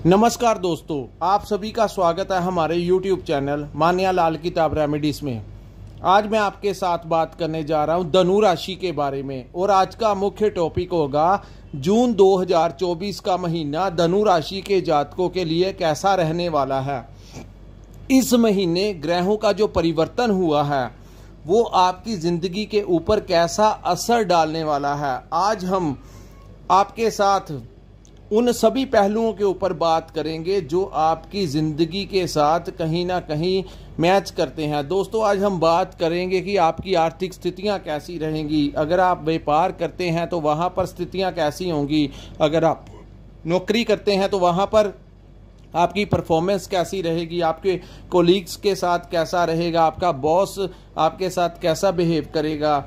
नमस्कार दोस्तों, आप सभी का स्वागत है हमारे YouTube चैनल मान्या लाल किताब रेमेडीज में। आज मैं आपके साथ बात करने जा रहा हूं धनु राशि के बारे में और आज का मुख्य टॉपिक होगा जून 2024 का महीना धनु राशि के जातकों के लिए कैसा रहने वाला है। इस महीने ग्रहों का जो परिवर्तन हुआ है वो आपकी जिंदगी के ऊपर कैसा असर डालने वाला है। आज हम आपके साथ उन सभी पहलुओं के ऊपर बात करेंगे जो आपकी ज़िंदगी के साथ कहीं ना कहीं मैच करते हैं। दोस्तों, आज हम बात करेंगे कि आपकी आर्थिक स्थितियां कैसी रहेंगी। अगर आप व्यापार करते हैं तो वहां पर स्थितियां कैसी होंगी। अगर आप नौकरी करते हैं तो वहां पर आपकी परफॉर्मेंस कैसी रहेगी। आपके कोलीग्स के साथ कैसा रहेगा। आपका बॉस आपके साथ कैसा बिहेव करेगा।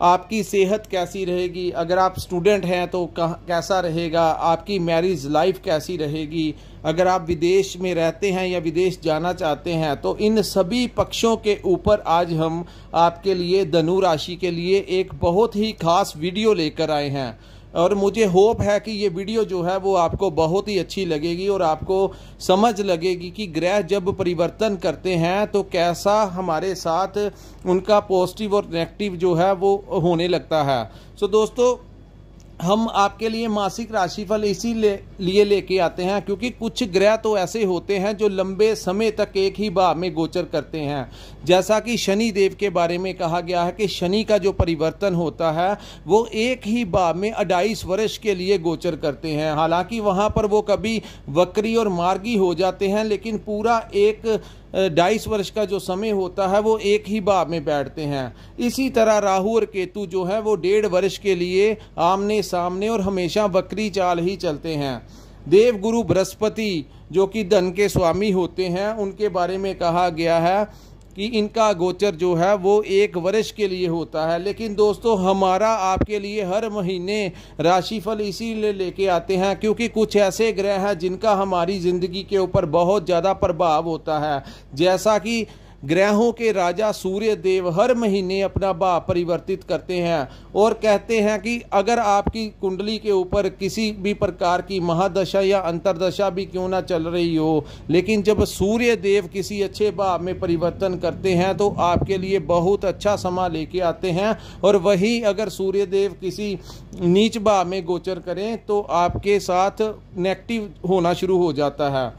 आपकी सेहत कैसी रहेगी। अगर आप स्टूडेंट हैं तो कैसा रहेगा। आपकी मैरिज लाइफ कैसी रहेगी। अगर आप विदेश में रहते हैं या विदेश जाना चाहते हैं तो इन सभी पक्षों के ऊपर आज हम आपके लिए धनु राशि के लिए एक बहुत ही खास वीडियो लेकर आए हैं और मुझे होप है कि ये वीडियो जो है वो आपको बहुत ही अच्छी लगेगी और आपको समझ लगेगी कि ग्रह जब परिवर्तन करते हैं तो कैसा हमारे साथ उनका पॉजिटिव और नेगेटिव जो है वो होने लगता है। सो दोस्तों, हम आपके लिए मासिक राशिफल इसीलिए लेके आते हैं क्योंकि कुछ ग्रह तो ऐसे होते हैं जो लंबे समय तक एक ही भाव में गोचर करते हैं। जैसा कि शनि देव के बारे में कहा गया है कि शनि का जो परिवर्तन होता है वो एक ही भाव में 28 वर्ष के लिए गोचर करते हैं। हालांकि वहां पर वो कभी वक्री और मार्गी हो जाते हैं, लेकिन पूरा एक 22 वर्ष का जो समय होता है वो एक ही भाव में बैठते हैं। इसी तरह राहु और केतु जो है वो 1.5 वर्ष के लिए आमने सामने और हमेशा वक्री चाल ही चलते हैं। देव गुरु बृहस्पति जो कि धन के स्वामी होते हैं उनके बारे में कहा गया है कि इनका गोचर जो है वो 1 वर्ष के लिए होता है। लेकिन दोस्तों, हमारा आपके लिए हर महीने राशिफल इसीलिए लेके आते हैं क्योंकि कुछ ऐसे ग्रह हैं जिनका हमारी ज़िंदगी के ऊपर बहुत ज़्यादा प्रभाव होता है। जैसा कि ग्रहों के राजा सूर्य देव हर महीने अपना भाव परिवर्तित करते हैं और कहते हैं कि अगर आपकी कुंडली के ऊपर किसी भी प्रकार की महादशा या अंतरदशा भी क्यों ना चल रही हो, लेकिन जब सूर्य देव किसी अच्छे भाव में परिवर्तन करते हैं तो आपके लिए बहुत अच्छा समा लेके आते हैं। और वही अगर सूर्य देव किसी नीच भाव में गोचर करें तो आपके साथ नेगेटिव होना शुरू हो जाता है।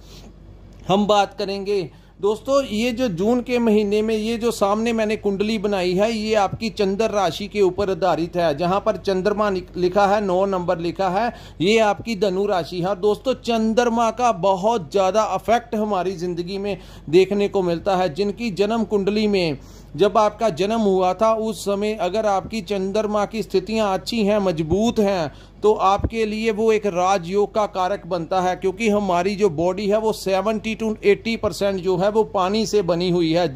हम बात करेंगे दोस्तों, ये जो जून के महीने में ये जो सामने मैंने कुंडली बनाई है ये आपकी चंद्र राशि के ऊपर आधारित है। जहां पर चंद्रमा लिखा है 9 नंबर लिखा है, ये आपकी धनु राशि है। दोस्तों, चंद्रमा का बहुत ज़्यादा अफेक्ट हमारी ज़िंदगी में देखने को मिलता है। जिनकी जन्म कुंडली में जब आपका जन्म हुआ था उस समय अगर आपकी चंद्रमा की स्थितियां अच्छी हैं, मजबूत हैं, तो आपके लिए वो एक राजयोग का कारक बनता है क्योंकि हमारी जो बॉडी है वो 70 to 80% जो है वो पानी से बनी हुई है,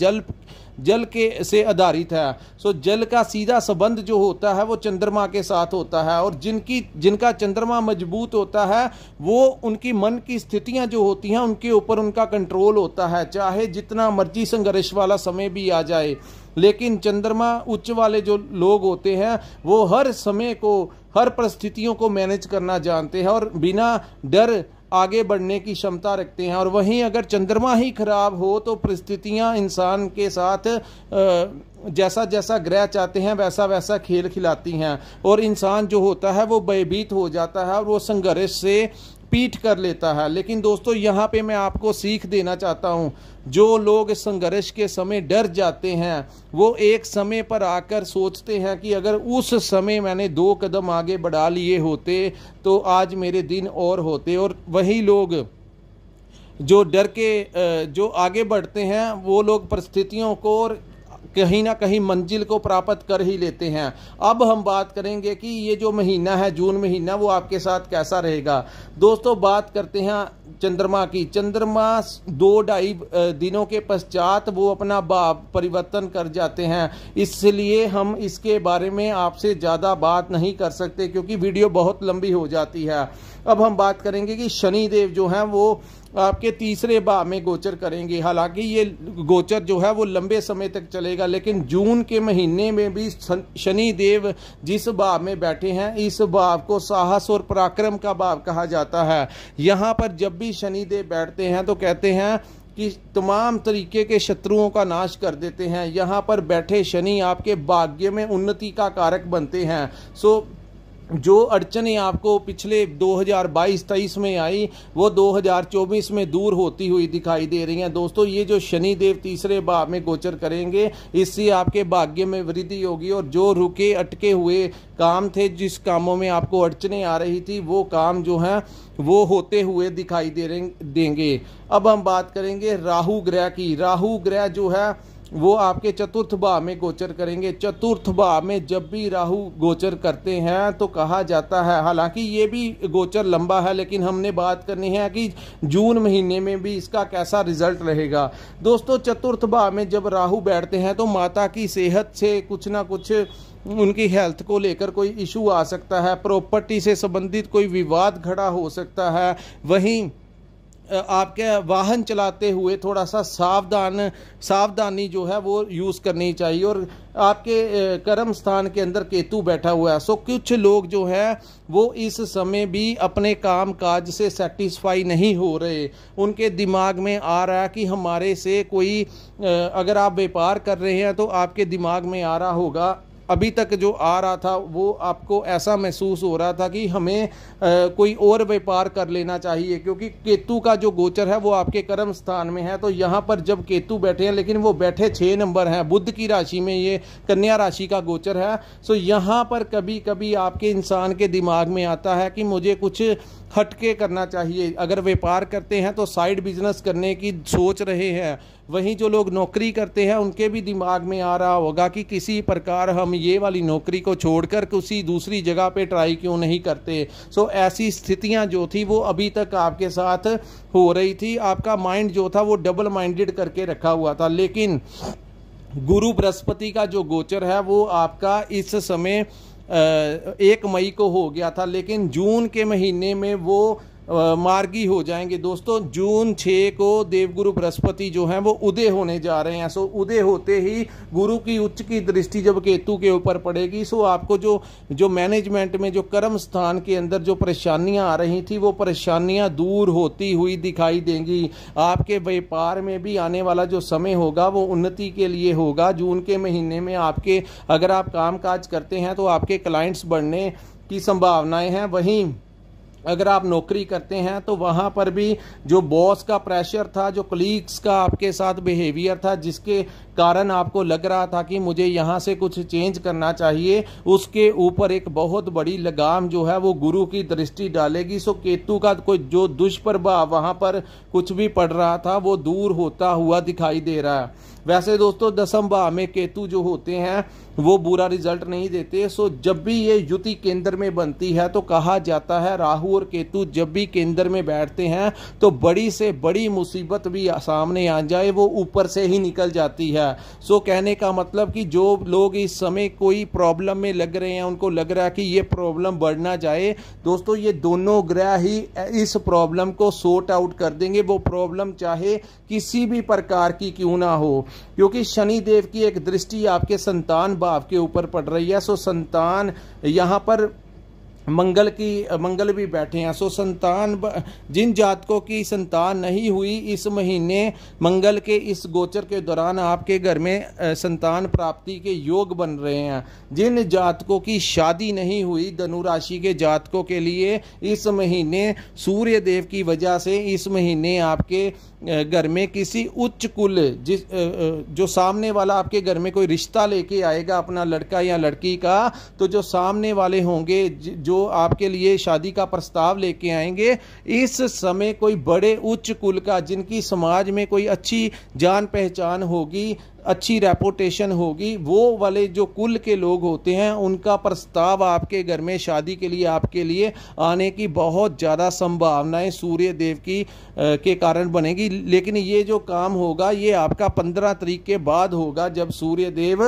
जल के से आधारित है। सो जल का सीधा संबंध जो होता है वो चंद्रमा के साथ होता है और जिनका चंद्रमा मजबूत होता है वो उनकी मन की स्थितियां जो होती हैं उनके ऊपर उनका कंट्रोल होता है। चाहे जितना मर्जी संघर्ष वाला समय भी आ जाए, लेकिन चंद्रमा उच्च वाले जो लोग होते हैं वो हर समय को, हर परिस्थितियों को मैनेज करना जानते हैं और बिना डर आगे बढ़ने की क्षमता रखते हैं। और वहीं अगर चंद्रमा ही खराब हो तो परिस्थितियां इंसान के साथ जैसा जैसा ग्रह चाहते हैं वैसा वैसा खेल खिलाती हैं और इंसान जो होता है वो भयभीत हो जाता है और वो संघर्ष से पीठ कर लेता है। लेकिन दोस्तों, यहाँ पे मैं आपको सीख देना चाहता हूँ, जो लोग संघर्ष के समय डर जाते हैं वो एक समय पर आकर सोचते हैं कि अगर उस समय मैंने 2 कदम आगे बढ़ा लिए होते तो आज मेरे दिन और होते। और वही लोग जो डर के जो आगे बढ़ते हैं वो लोग परिस्थितियों को और कहीं ना कहीं मंजिल को प्राप्त कर ही लेते हैं। अब हम बात करेंगे कि ये जो महीना है जून महीना वो आपके साथ कैसा रहेगा। दोस्तों, बात करते हैं चंद्रमा की। चंद्रमा 2-2.5 दिनों के पश्चात वो अपना भाव परिवर्तन कर जाते हैं, इसलिए हम इसके बारे में आपसे ज़्यादा बात नहीं कर सकते क्योंकि वीडियो बहुत लंबी हो जाती है। अब हम बात करेंगे कि शनि देव जो हैं वो आपके तीसरे भाव में गोचर करेंगे। हालांकि ये गोचर जो है वो लंबे समय तक चलेगा, लेकिन जून के महीने में भी शनि देव जिस भाव में बैठे हैं, इस भाव को साहस और पराक्रम का भाव कहा जाता है। यहाँ पर जब भी शनि देव बैठते हैं तो कहते हैं कि तमाम तरीके के शत्रुओं का नाश कर देते हैं। यहाँ पर बैठे शनि आपके भाग्य में उन्नति का कारक बनते हैं। जो अड़चनें आपको पिछले 2022-23 में आई वो 2024 में दूर होती हुई दिखाई दे रही हैं। दोस्तों, ये जो शनि देव तीसरे भाव में गोचर करेंगे, इससे आपके भाग्य में वृद्धि होगी और जो रुके अटके हुए काम थे, जिस कामों में आपको अड़चनें आ रही थी, वो काम जो है वो होते हुए दिखाई देंगे। अब हम बात करेंगे राहु ग्रह की। राहु ग्रह जो है वो आपके चतुर्थ भाव में गोचर करेंगे। चतुर्थ भाव में जब भी राहु गोचर करते हैं तो कहा जाता है, हालांकि ये भी गोचर लंबा है, लेकिन हमने बात करनी है कि जून महीने में भी इसका कैसा रिजल्ट रहेगा। दोस्तों, चतुर्थ भाव में जब राहु बैठते हैं तो माता की सेहत से कुछ ना कुछ उनकी हेल्थ को लेकर कोई इशू आ सकता है, प्रॉपर्टी से संबंधित कोई विवाद खड़ा हो सकता है। वहीं आपके वाहन चलाते हुए थोड़ा सा सावधानी जो है वो यूज़ करनी चाहिए। और आपके कर्म स्थान के अंदर केतु बैठा हुआ है, सो कुछ लोग जो है वो इस समय भी अपने काम काज से सेटिस्फाई नहीं हो रहे। उनके दिमाग में आ रहा है कि हमारे से कोई, अगर आप व्यापार कर रहे हैं तो आपके दिमाग में आ रहा होगा, अभी तक जो आ रहा था वो आपको ऐसा महसूस हो रहा था कि हमें कोई और व्यापार कर लेना चाहिए, क्योंकि केतु का जो गोचर है वो आपके कर्म स्थान में है। तो यहाँ पर जब केतु बैठे हैं, लेकिन वो बैठे 6 नंबर हैं, बुध की राशि में, ये कन्या राशि का गोचर है। सो यहाँ पर कभी कभी आपके इंसान के दिमाग में आता है कि मुझे कुछ हटके करना चाहिए। अगर व्यापार करते हैं तो साइड बिजनेस करने की सोच रहे हैं। वहीं जो लोग नौकरी करते हैं उनके भी दिमाग में आ रहा होगा कि किसी प्रकार हम ये वाली नौकरी को छोड़कर किसी दूसरी जगह पे ट्राई क्यों नहीं करते। सो ऐसी स्थितियां जो थी वो अभी तक आपके साथ हो रही थी। आपका माइंड जो था वो डबल माइंडेड करके रखा हुआ था। लेकिन गुरु बृहस्पति का जो गोचर है वो आपका इस समय 1 मई को हो गया था, लेकिन जून के महीने में वो मार्गी हो जाएंगे। दोस्तों, जून 6 को देवगुरु बृहस्पति जो हैं वो उदय होने जा रहे हैं। सो उदय होते ही गुरु की उच्च की दृष्टि जब केतु के ऊपर पड़ेगी, सो आपको जो मैनेजमेंट में, जो कर्म स्थान के अंदर जो परेशानियां आ रही थी, वो परेशानियां दूर होती हुई दिखाई देंगी। आपके व्यापार में भी आने वाला जो समय होगा वो उन्नति के लिए होगा। जून के महीने में आपके, अगर आप काम काज करते हैं तो आपके क्लाइंट्स बढ़ने की संभावनाएं हैं। वहीं अगर आप नौकरी करते हैं तो वहाँ पर भी जो बॉस का प्रेशर था, जो कलीग्स का आपके साथ बिहेवियर था, जिसके कारण आपको लग रहा था कि मुझे यहाँ से कुछ चेंज करना चाहिए, उसके ऊपर एक बहुत बड़ी लगाम जो है वो गुरु की दृष्टि डालेगी। सो केतु का कोई जो दुष्प्रभाव वहाँ पर कुछ भी पड़ रहा था वो दूर होता हुआ दिखाई दे रहा है। वैसे दोस्तों, 10वें भाव में केतु जो होते हैं वो बुरा रिजल्ट नहीं देते। सो जब भी ये युति केंद्र में बनती है तो कहा जाता है राहु और केतु जब भी केंद्र में बैठते हैं तो बड़ी से बड़ी मुसीबत भी सामने आ जाए वो ऊपर से ही निकल जाती है। सो कहने का मतलब कि जो लोग इस समय कोई प्रॉब्लम में लग रहे हैं, उनको लग रहा है कि ये प्रॉब्लम बढ़ ना जाए, दोस्तों ये दोनों ग्रह ही इस प्रॉब्लम को सॉर्ट आउट कर देंगे। वो प्रॉब्लम चाहे किसी भी प्रकार की क्यों ना हो, क्योंकि शनि देव की एक दृष्टि आपके संतान भाव के ऊपर पड़ रही है। सो संतान, यहाँ पर मंगल भी बैठे हैं। सो संतान, जिन जातकों की संतान नहीं हुई, इस महीने मंगल के इस गोचर के दौरान आपके घर में संतान प्राप्ति के योग बन रहे हैं। जिन जातकों की शादी नहीं हुई, धनु राशि के जातकों के लिए इस महीने सूर्य देव की वजह से इस महीने आपके घर में किसी उच्च कुल, जो सामने वाला आपके घर में कोई रिश्ता लेके आएगा, अपना लड़का या लड़की का, तो जो सामने वाले होंगे, जो आपके लिए शादी का प्रस्ताव लेके आएंगे, इस समय कोई बड़े उच्च कुल का, जिनकी समाज में कोई अच्छी जान पहचान होगी, अच्छी रेपुटेशन होगी, वो वाले जो कुल के लोग होते हैं, उनका प्रस्ताव आपके घर में शादी के लिए आपके लिए आने की बहुत ज़्यादा संभावनाएं सूर्य देव की के कारण बनेगी। लेकिन ये जो काम होगा ये आपका 15 तारीख के बाद होगा, जब सूर्य देव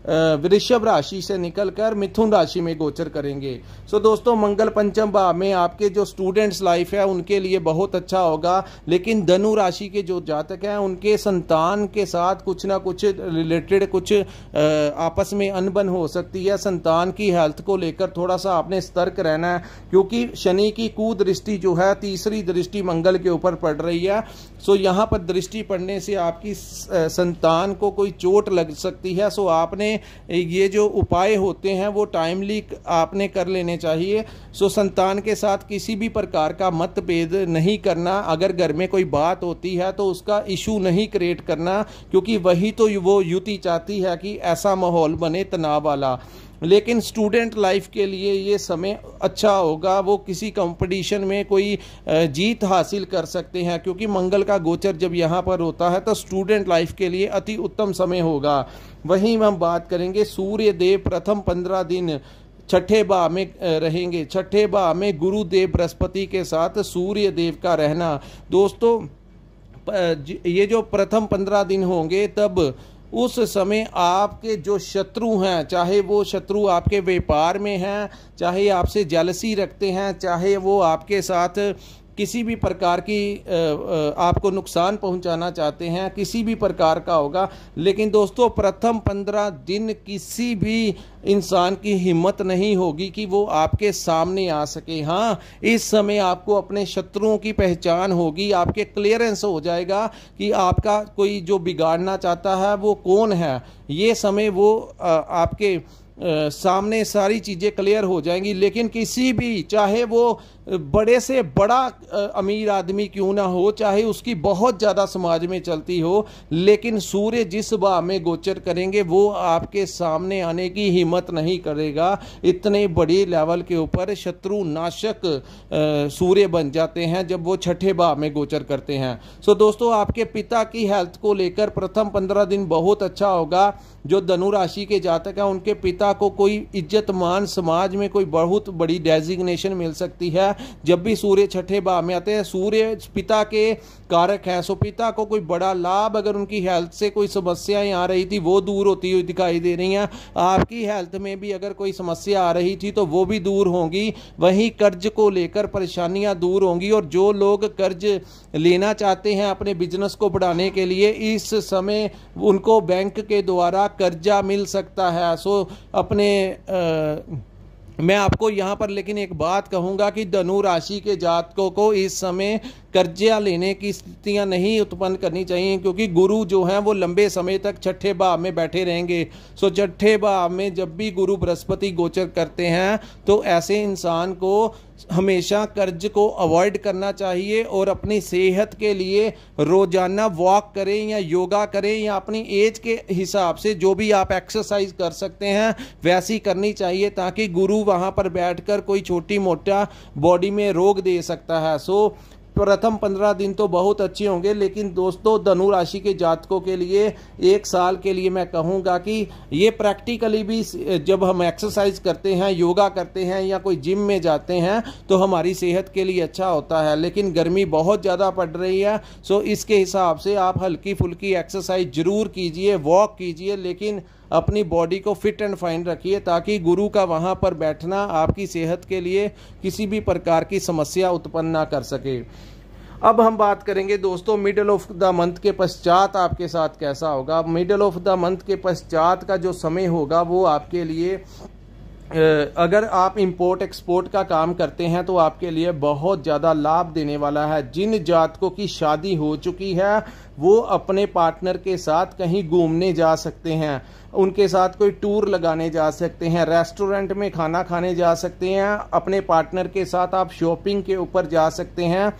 वृषभ राशि से निकलकर मिथुन राशि में गोचर करेंगे। सो दोस्तों, मंगल पंचम भाव में आपके जो स्टूडेंट्स लाइफ है उनके लिए बहुत अच्छा होगा, लेकिन धनु राशि के जो जातक हैं उनके संतान के साथ कुछ ना कुछ रिलेटेड कुछ आपस में अनबन हो सकती है। संतान की हेल्थ को लेकर थोड़ा सा आपने सतर्क रहना है, क्योंकि शनि की कुदृष्टि जो है तीसरी दृष्टि मंगल के ऊपर पड़ रही है। सो यहाँ पर दृष्टि पड़ने से आपकी संतान को कोई चोट लग सकती है। सो आपने ये जो उपाय होते हैं वो टाइमली आपने कर लेने चाहिए। सो संतान के साथ किसी भी प्रकार का मतभेद नहीं करना। अगर घर में कोई बात होती है तो उसका इशू नहीं क्रिएट करना, क्योंकि वही तो वो युति चाहती है कि ऐसा माहौल बने तनाव वाला। लेकिन स्टूडेंट लाइफ के लिए ये समय अच्छा होगा, वो किसी कंपटीशन में कोई जीत हासिल कर सकते हैं, क्योंकि मंगल का गोचर जब यहाँ पर होता है तो स्टूडेंट लाइफ के लिए अति उत्तम समय होगा। वहीं हम बात करेंगे सूर्य देव प्रथम 15 दिन छठे भाव में रहेंगे। छठे भाव में गुरुदेव बृहस्पति के साथ सूर्य देव का रहना। दोस्तों, ये जो प्रथम 15 दिन होंगे तब उस समय आपके जो शत्रु हैं, चाहे वो शत्रु आपके व्यापार में हैं, चाहे आपसे जेलसी रखते हैं, चाहे वो आपके साथ किसी भी प्रकार की आपको नुकसान पहुंचाना चाहते हैं, किसी भी प्रकार का होगा। लेकिन दोस्तों, प्रथम 15 दिन किसी भी इंसान की हिम्मत नहीं होगी कि वो आपके सामने आ सके। हाँ, इस समय आपको अपने शत्रुओं की पहचान होगी, आपके क्लियरेंस हो जाएगा कि आपका कोई जो बिगाड़ना चाहता है वो कौन है। ये समय वो आपके सामने सारी चीज़ें क्लियर हो जाएंगी। लेकिन किसी भी, चाहे वो बड़े से बड़ा अमीर आदमी क्यों ना हो, चाहे उसकी बहुत ज़्यादा समाज में चलती हो, लेकिन सूर्य जिस भाव में गोचर करेंगे वो आपके सामने आने की हिम्मत नहीं करेगा। इतने बड़े लेवल के ऊपर शत्रु नाशक सूर्य बन जाते हैं जब वो छठे भाव में गोचर करते हैं। सो दोस्तों, आपके पिता की हेल्थ को लेकर प्रथम 15 दिन बहुत अच्छा होगा। जो धनु राशि के जातक हैं उनके पिता को कोई इज्जत मान समाज में कोई बहुत बड़ी डेजिग्नेशन मिल सकती है। जब भी सूर्य छठे भाव में आते हैं, सूर्य पिता के कारक है। सो पिता को कोई बड़ा लाभ, अगर उनकी हेल्थ से कोई समस्याएं आ रही थी वो दूर होती हुई दिखाई दे रही हैं। आपकी हेल्थ में भी अगर कोई समस्या आ रही थी तो वो भी दूर होंगी। वहीं कर्ज को लेकर परेशानियां दूर होंगी, और जो लोग कर्ज लेना चाहते हैं अपने बिजनेस को बढ़ाने के लिए, इस समय उनको बैंक के द्वारा कर्जा मिल सकता है। सो अपने मैं आपको यहाँ पर लेकिन एक बात कहूँगा कि धनु राशि के जातकों को इस समय कर्जा लेने की स्थितियां नहीं उत्पन्न करनी चाहिए, क्योंकि गुरु जो हैं वो लंबे समय तक छठे भाव में बैठे रहेंगे। सो छठे भाव में जब भी गुरु बृहस्पति गोचर करते हैं तो ऐसे इंसान को हमेशा कर्ज को अवॉइड करना चाहिए, और अपनी सेहत के लिए रोजाना वॉक करें या योगा करें, या अपनी एज के हिसाब से जो भी आप एक्सरसाइज कर सकते हैं वैसी करनी चाहिए, ताकि गुरु वहां पर बैठकर कोई छोटी मोटा बॉडी में रोग दे सकता है। सो प्रथम 15 दिन तो बहुत अच्छे होंगे, लेकिन दोस्तों धनु राशि के जातकों के लिए एक साल के लिए मैं कहूँगा कि ये प्रैक्टिकली भी जब हम एक्सरसाइज करते हैं, योगा करते हैं या कोई जिम में जाते हैं तो हमारी सेहत के लिए अच्छा होता है। लेकिन गर्मी बहुत ज़्यादा पड़ रही है, सो इसके हिसाब से आप हल्की फुल्की एक्सरसाइज जरूर कीजिए, वॉक कीजिए, लेकिन अपनी बॉडी को फिट एंड फाइन रखिए, ताकि गुरु का वहाँ पर बैठना आपकी सेहत के लिए किसी भी प्रकार की समस्या उत्पन्न ना कर सके। अब हम बात करेंगे दोस्तों मिडल ऑफ द मंथ के पश्चात आपके साथ कैसा होगा। मिडल ऑफ द मंथ के पश्चात का जो समय होगा वो आपके लिए, अगर आप इंपोर्ट एक्सपोर्ट का काम करते हैं तो आपके लिए बहुत ज़्यादा लाभ देने वाला है। जिन जातकों की शादी हो चुकी है वो अपने पार्टनर के साथ कहीं घूमने जा सकते हैं, उनके साथ कोई टूर लगाने जा सकते हैं, रेस्टोरेंट में खाना खाने जा सकते हैं, अपने पार्टनर के साथ आप शॉपिंग के ऊपर जा सकते हैं।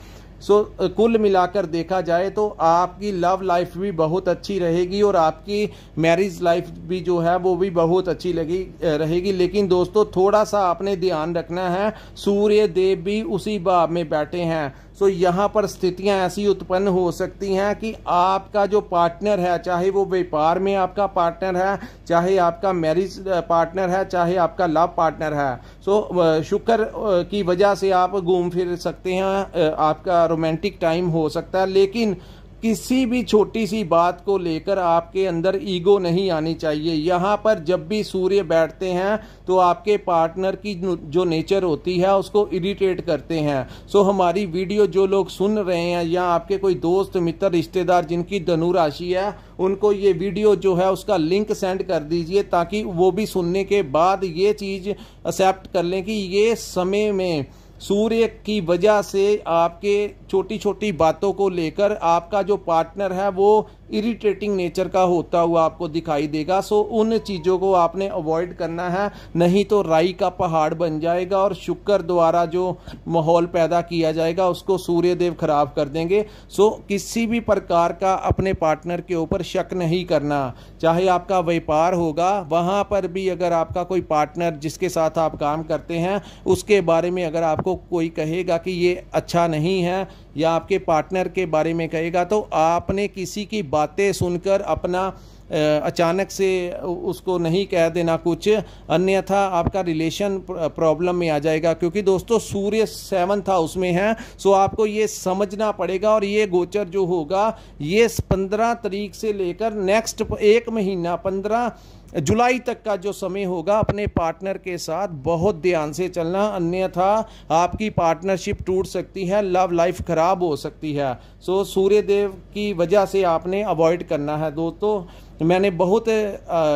सो कुल मिलाकर देखा जाए तो आपकी लव लाइफ भी बहुत अच्छी रहेगी, और आपकी मैरिज लाइफ भी जो है वो भी बहुत अच्छी रहेगी। लेकिन दोस्तों थोड़ा सा आपने ध्यान रखना है, सूर्य देव भी उसी भाव में बैठे हैं। सो यहाँ पर स्थितियां ऐसी उत्पन्न हो सकती हैं कि आपका जो पार्टनर है, चाहे वो व्यापार में आपका पार्टनर है, चाहे आपका मैरिज पार्टनर है, चाहे आपका लव पार्टनर है, सो शुक्र की वजह से आप घूम फिर सकते हैं, आपका रोमांटिक टाइम हो सकता है। लेकिन किसी भी छोटी सी बात को लेकर आपके अंदर ईगो नहीं आनी चाहिए। यहाँ पर जब भी सूर्य बैठते हैं तो आपके पार्टनर की जो नेचर होती है उसको इरिटेट करते हैं। सो हमारी वीडियो जो लोग सुन रहे हैं या आपके कोई दोस्त मित्र रिश्तेदार जिनकी धनु राशि है, उनको ये वीडियो जो है उसका लिंक सेंड कर दीजिए, ताकि वो भी सुनने के बाद ये चीज़ एक्सेप्ट कर लें कि ये समय में सूर्य की वजह से आपके छोटी छोटी बातों को लेकर आपका जो पार्टनर है वो इरिटेटिंग नेचर का होता हुआ आपको दिखाई देगा। सो उन चीज़ों को आपने अवॉइड करना है, नहीं तो राई का पहाड़ बन जाएगा और शुक्र द्वारा जो माहौल पैदा किया जाएगा उसको सूर्य देव खराब कर देंगे। सो किसी भी प्रकार का अपने पार्टनर के ऊपर शक नहीं करना। चाहे आपका व्यापार होगा, वहाँ पर भी अगर आपका कोई पार्टनर जिसके साथ आप काम करते हैं उसके बारे में अगर आपको कोई कहेगा कि ये अच्छा नहीं है या आपके पार्टनर के बारे में कहेगा, तो आपने किसी की बातें सुनकर अपना अचानक से उसको नहीं कह देना कुछ, अन्यथा आपका रिलेशन प्रॉब्लम में आ जाएगा। क्योंकि दोस्तों सूर्य 7th हाउस में है। सो आपको ये समझना पड़ेगा और ये गोचर जो होगा ये 15 तारीख से लेकर नेक्स्ट एक महीना 15 जुलाई तक का जो समय होगा, अपने पार्टनर के साथ बहुत ध्यान से चलना, अन्यथा आपकी पार्टनरशिप टूट सकती है, लव लाइफ खराब हो सकती है। सो सूर्य देव की वजह से आपने अवॉइड करना है। दोस्तों मैंने बहुत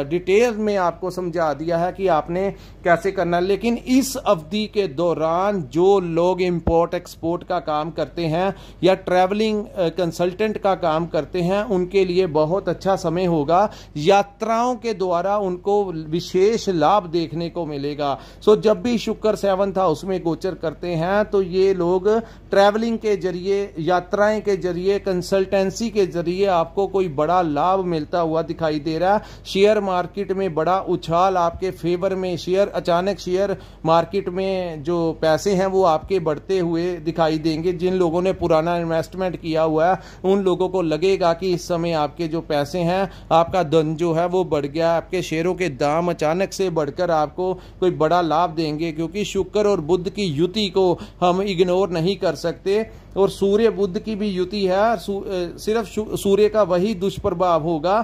डिटेल में आपको समझा दिया है कि आपने कैसे करना है, लेकिन इस अवधि के दौरान जो लोग इंपोर्ट एक्सपोर्ट का काम करते हैं या ट्रैवलिंग कंसल्टेंट का काम करते हैं उनके लिए बहुत अच्छा समय होगा। यात्राओं के द्वारा उनको विशेष लाभ देखने को मिलेगा। सो जब भी शुक्र 7th हाउस में गोचर करते हैं तो ये लोग ट्रैवलिंग के जरिए, यात्राएं के जरिए, कंसल्टेंसी के जरिए आपको कोई बड़ा लाभ मिलता हुआ दिखाई दे रहा है। शेयर मार्केट में बड़ा उछाल आपके फेवर में, अचानक शेयर मार्केट में जो पैसे हैं वो आपके बढ़ते हुए दिखाई देंगे। जिन लोगों ने पुराना इन्वेस्टमेंट किया हुआ है उन लोगों को लगेगा कि इस समय आपके जो पैसे हैं, आपका धन जो है वो बढ़ गया, आपके शेयरों के दाम अचानक से बढ़कर आपको कोई बड़ा लाभ देंगे। क्योंकि शुक्र और बुध की युति को हम इग्नोर नहीं कर सकते और सूर्य बुध की भी युति है। सिर्फ सूर्य का वही दुष्प्रभाव होगा।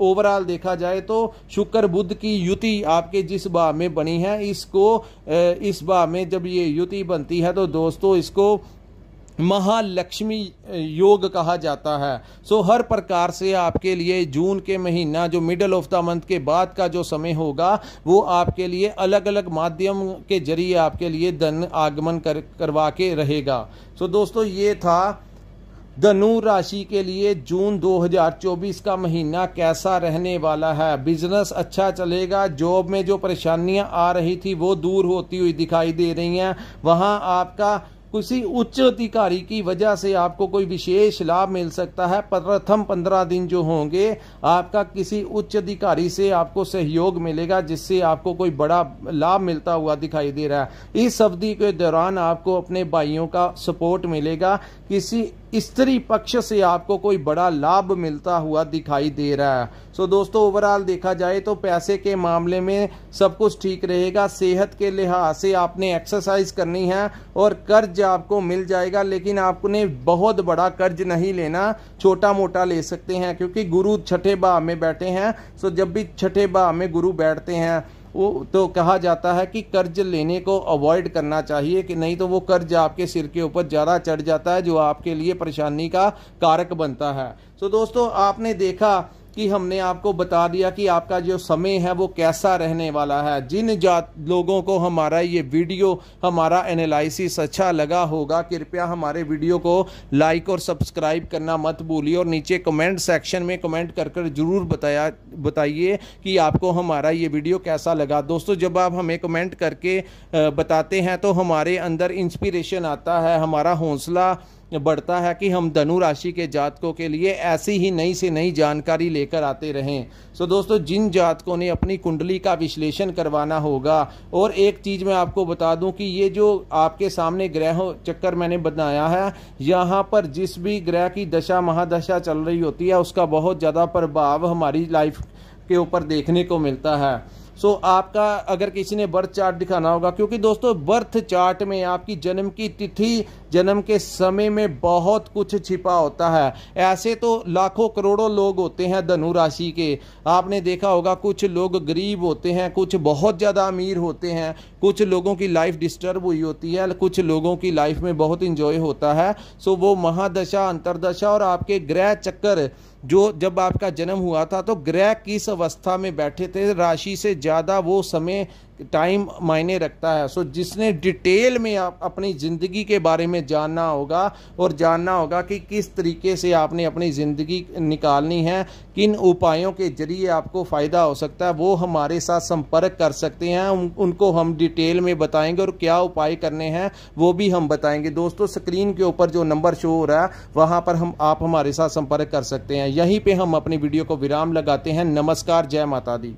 ओवरऑल देखा जाए तो शुक्र बुध की युति आपके जिस भाव में बनी है, इसको इस भाव में जब ये युति बनती है तो दोस्तों इसको महालक्ष्मी योग कहा जाता है। सो हर प्रकार से आपके लिए जून के महीना जो मिडल ऑफ द मंथ के बाद का जो समय होगा वो आपके लिए अलग अलग माध्यम के जरिए आपके लिए धन आगमन करवा के रहेगा। सो दोस्तों ये था धनु राशि के लिए जून 2024 का महीना कैसा रहने वाला है। बिजनेस अच्छा चलेगा, जॉब में जो परेशानियां आ रही थी वो दूर होती हुई दिखाई दे रही हैं। वहां आपका किसी उच्च अधिकारी की वजह से आपको कोई विशेष लाभ मिल सकता है। प्रथम 15 दिन जो होंगे आपका किसी उच्च अधिकारी से आपको सहयोग मिलेगा, जिससे आपको कोई बड़ा लाभ मिलता हुआ दिखाई दे रहा है। इस अवधि के दौरान आपको अपने भाइयों का सपोर्ट मिलेगा, किसी स्त्री पक्ष से आपको कोई बड़ा लाभ मिलता हुआ दिखाई दे रहा है। सो दोस्तों ओवरऑल देखा जाए तो पैसे के मामले में सब कुछ ठीक रहेगा। सेहत के लिहाज से आपने एक्सरसाइज करनी है और कर्ज आपको मिल जाएगा, लेकिन आपने बहुत बड़ा कर्ज नहीं लेना, छोटा मोटा ले सकते हैं क्योंकि गुरु छठे भाव में बैठे हैं। सो जब भी छठे भाव में गुरु बैठते हैं वो तो कहा जाता है कि कर्ज लेने को अवॉइड करना चाहिए, कि नहीं तो वो कर्ज आपके सिर के ऊपर ज़्यादा चढ़ जाता है जो आपके लिए परेशानी का कारक बनता है। तो दोस्तों आपने देखा कि हमने आपको बता दिया कि आपका जो समय है वो कैसा रहने वाला है। जिन लोगों को हमारा ये वीडियो, हमारा एनालिसिस अच्छा लगा होगा, कृपया हमारे वीडियो को लाइक और सब्सक्राइब करना मत भूलिए और नीचे कमेंट सेक्शन में कमेंट कर जरूर बताइए कि आपको हमारा ये वीडियो कैसा लगा। दोस्तों जब आप हमें कमेंट करके बताते हैं तो हमारे अंदर इंस्पिरेशन आता है, हमारा हौसला बढ़ता है कि हम धनु राशि के जातकों के लिए ऐसी ही नई से नई जानकारी लेकर आते रहें। सो दोस्तों जिन जातकों ने अपनी कुंडली का विश्लेषण करवाना होगा, और एक चीज़ मैं आपको बता दूं कि ये जो आपके सामने ग्रह चक्कर मैंने बनाया है, यहाँ पर जिस भी ग्रह की दशा महादशा चल रही होती है उसका बहुत ज़्यादा प्रभाव हमारी लाइफ के ऊपर देखने को मिलता है। सो आपका अगर किसी ने बर्थ चार्ट दिखाना होगा, क्योंकि दोस्तों बर्थ चार्ट में आपकी जन्म की तिथि जन्म के समय में बहुत कुछ छिपा होता है। ऐसे तो लाखों करोड़ों लोग होते हैं धनु राशि के। आपने देखा होगा कुछ लोग गरीब होते हैं, कुछ बहुत ज़्यादा अमीर होते हैं, कुछ लोगों की लाइफ डिस्टर्ब हुई होती है, कुछ लोगों की लाइफ में बहुत इंजॉय होता है। सो वो महादशा, अंतरदशा और आपके ग्रह चक्कर, जो जब आपका जन्म हुआ था तो ग्रह किस अवस्था में बैठे थे, राशि से ज़्यादा वो समय टाइम मायने रखता है। सो जिसने डिटेल में आप अपनी ज़िंदगी के बारे में जानना होगा और जानना होगा कि किस तरीके से आपने अपनी ज़िंदगी निकालनी है, किन उपायों के जरिए आपको फ़ायदा हो सकता है, वो हमारे साथ संपर्क कर सकते हैं। उनको हम डिटेल में बताएंगे और क्या उपाय करने हैं वो भी हम बताएंगे। दोस्तों, स्क्रीन के ऊपर जो नंबर शो हो रहा है वहाँ पर आप हमारे साथ संपर्क कर सकते हैं। यहीं पे हम अपनी वीडियो को विराम लगाते हैं। नमस्कार, जय माता दी।